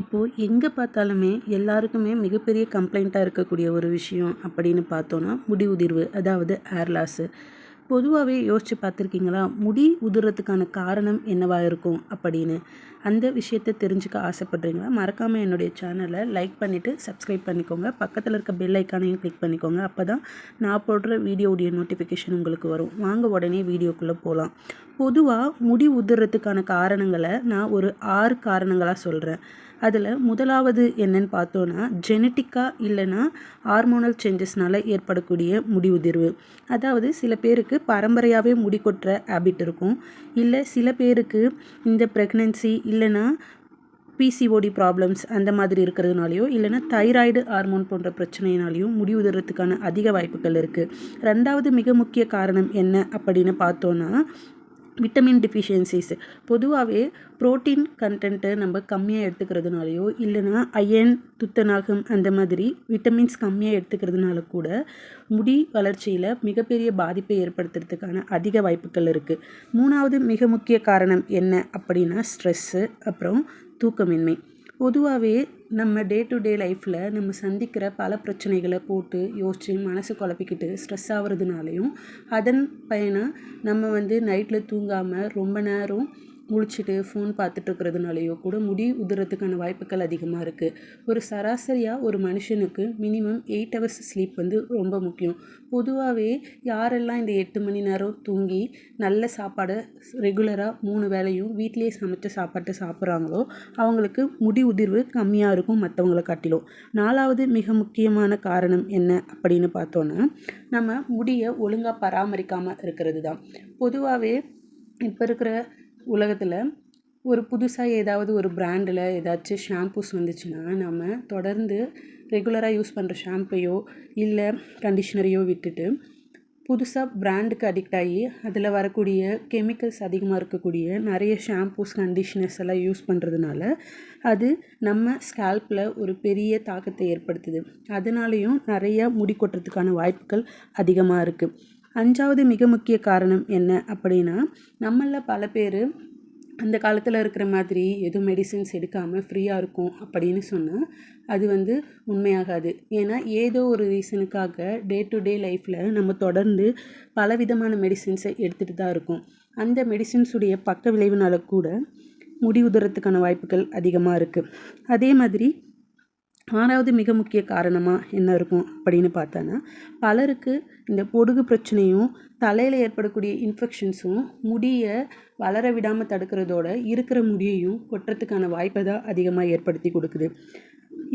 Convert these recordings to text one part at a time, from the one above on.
இப்போது எங்கே பார்த்தாலுமே எல்லாருக்குமே மிகப்பெரிய கம்ப்ளைண்ட்டாக இருக்கக்கூடிய ஒரு விஷயம் அப்படின்னு பார்த்தோன்னா முடி உதிர்வு, அதாவது ஹேர் லாஸு. பொதுவாகவே யோசித்து பார்த்துருக்கீங்களா, முடி உதிர்றதுக்கான காரணம் என்னவா இருக்கும் அப்படின்னு? அந்த விஷயத்தை தெரிஞ்சுக்க ஆசைப்பட்றீங்களா? மறக்காமல் என்னுடைய சேனலை லைக் பண்ணிவிட்டு சப்ஸ்கிரைப் பண்ணிக்கோங்க. பக்கத்தில் இருக்க பெல் ஐக்கானையும் கிளிக் பண்ணிக்கோங்க. அப்போ தான் நான் போடுற வீடியோவுடைய நோட்டிஃபிகேஷன் உங்களுக்கு வரும். வாங்க உடனே வீடியோக்குள்ளே போகலாம். பொதுவாக முடி உதிர்றதுக்கான காரணங்களை நான் ஒரு 6 காரணங்களாக சொல்கிறேன். அதில் முதலாவது என்னன்னு பார்த்தோன்னா, ஜெனட்டிக்காக இல்லைன்னா ஹார்மோனல் சேஞ்சஸ்னால் ஏற்படக்கூடிய முடி உதிர்வு. அதாவது சில பேருக்கு பரம்பரையாகவே முடி கொட்டுற ஹேபிட் இருக்கும். இல்லை சில பேருக்கு இந்த ப்ரெக்னென்சி இல்லைன்னா பிசிஓடி ப்ராப்ளம்ஸ் அந்த மாதிரி இருக்கிறதுனாலையோ இல்லைன்னா தைராய்டு ஹார்மோன் போன்ற பிரச்சனையினாலையும் முடி உதிர்றதுக்கான அதிக வாய்ப்புகள் இருக்குது. ரெண்டாவது மிக முக்கிய காரணம் என்ன அப்படின்னு பார்த்தோன்னா, விட்டமின் டிஃபிஷியன்சிஸ். பொதுவாகவே ப்ரோட்டீன் கண்டென்ட்டு நம்ம கம்மியாக எடுத்துக்கிறதுனாலையோ இல்லைனா அயன், துத்தநாகம் அந்த மாதிரி விட்டமின்ஸ் கம்மியாக எடுத்துக்கிறதுனால கூட முடி வளர்ச்சியில் மிகப்பெரிய பாதிப்பை ஏற்படுத்துறதுக்கான அதிக வாய்ப்புகள் இருக்குது. மூணாவது மிக முக்கிய காரணம் என்ன அப்படின்னா, ஸ்ட்ரெஸ்ஸு, அப்புறம் தூக்கமின்மை. பொதுவாகவே நம்ம டே டு டே லைஃப்பில் நம்ம சந்திக்கிற பல பிரச்சனைகளை போட்டு யோசித்து மனசு குழப்பிக்கிட்டு ஸ்ட்ரெஸ் ஆகிறதுனாலையும், அதன் பயனாக நம்ம நைட்டில் தூங்காமல் ரொம்ப நேரம் முழிச்சிட்டு ஃபோன் பார்த்துட்ருக்கிறதுனாலையோ கூட முடி உதிர்றதுக்கான வாய்ப்புகள் அதிகமாக இருக்குது. ஒரு சராசரியாக ஒரு மனுஷனுக்கு மினிமம் 8 ஹவர்ஸ் ஸ்லீப் ரொம்ப முக்கியம். பொதுவாகவே யாரெல்லாம் இந்த 8 மணி நேரம் தூங்கி நல்ல சாப்பாடை ரெகுலராக 3 வேளையும் வீட்டிலேயே சமைச்ச சாப்பாட்டை சாப்பிட்றாங்களோ அவங்களுக்கு முடி உதிர்வு கம்மியாக இருக்கும் மற்றவங்களை காட்டிலும். நாலாவது மிக முக்கியமான காரணம் என்ன அப்படின்னு பார்த்தோன்னா, நம்ம முடியை ஒழுங்காக பராமரிக்காமல் இருக்கிறது தான். பொதுவாகவே இப்போ இருக்கிற உலகத்தில் ஒரு புதுசாக ஏதாவது ஒரு பிராண்டில் ஏதாச்சும் ஷாம்பூஸ் வந்துச்சுன்னா, நம்ம தொடர்ந்து ரெகுலராக யூஸ் பண்ணுற ஷாம்பையோ இல்லை கண்டிஷ்னரையோ விட்டுட்டு புதுசாக பிராண்டுக்கு அடிக்ட் ஆகி அதில் வரக்கூடிய கெமிக்கல்ஸ் அதிகமாக இருக்கக்கூடிய நிறைய ஷாம்பூஸ், கண்டிஷ்னர்ஸ் எல்லாம் யூஸ் பண்ணுறதுனால அது நம்ம ஸ்கேல்பில் ஒரு பெரிய தாக்கத்தை ஏற்படுத்துது. அதனாலேயும் நிறைய முடி கொட்டுறதுக்கான வாய்ப்புகள் அதிகமாக இருக்குது. அஞ்சாவது மிக முக்கிய காரணம் என்ன அப்படின்னா, நம்மளில் பல பேர் அந்த காலத்தில் இருக்கிற மாதிரி எதுவும் மெடிசின்ஸ் எடுக்காமல் ஃப்ரீயாக இருக்கும் அப்படின்னு சொன்னால் அது உண்மையாகாது. ஏன்னா ஏதோ ஒரு ரீசனுக்காக டே டு டே லைஃப்பில் நம்ம தொடர்ந்து பலவிதமான மெடிசின்ஸை எடுத்துகிட்டு தான் இருக்கோம். அந்த மெடிசின்ஸுடைய பக்க விளைவுனால கூட முடி உதிர்றதுக்கான வாய்ப்புகள் அதிகமாக இருக்குது. அதே மாதிரி ஆறாவது மிக முக்கிய காரணமாக என்ன இருக்கும் அப்படின்னு பார்த்தோன்னா, பலருக்கு இந்த பொடுகு பிரச்சனையும் தலையில் ஏற்படக்கூடிய இன்ஃபெக்ஷன்ஸும் முடியை வளர விடாமல் தடுக்கிறதோட இருக்கிற முடியையும் கொட்டுறதுக்கான வாய்ப்பை தான் அதிகமாக ஏற்படுத்தி கொடுக்குது.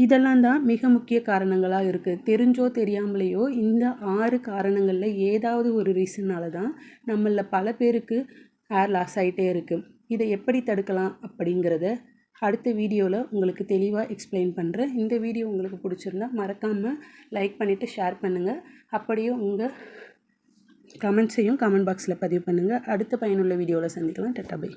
இதெல்லாம் தான் மிக முக்கிய காரணங்களாக இருக்குது. தெரிஞ்சோ தெரியாமலேயோ இந்த 6 காரணங்களில் ஏதாவது ஒரு ரீசன்னால தான் நம்மளில் பல பேருக்கு ஹேர் லாஸ் ஆகிட்டே இருக்குது. இதை எப்படி தடுக்கலாம் அப்படிங்கிறத அடுத்த வீடியோவில் உங்களுக்கு தெளிவாக எக்ஸ்பிளைன் பண்ணுறேன். இந்த வீடியோ உங்களுக்கு பிடிச்சிருந்தா மறக்காமல் லைக் பண்ணிவிட்டு ஷேர் பண்ணுங்கள். அப்படியே உங்கள் கமெண்ட்ஸையும் கமெண்ட் பாக்ஸில் பதிவு பண்ணுங்கள். அடுத்த பயனுள்ள வீடியோவில் சந்திக்கலாம். Tata bye.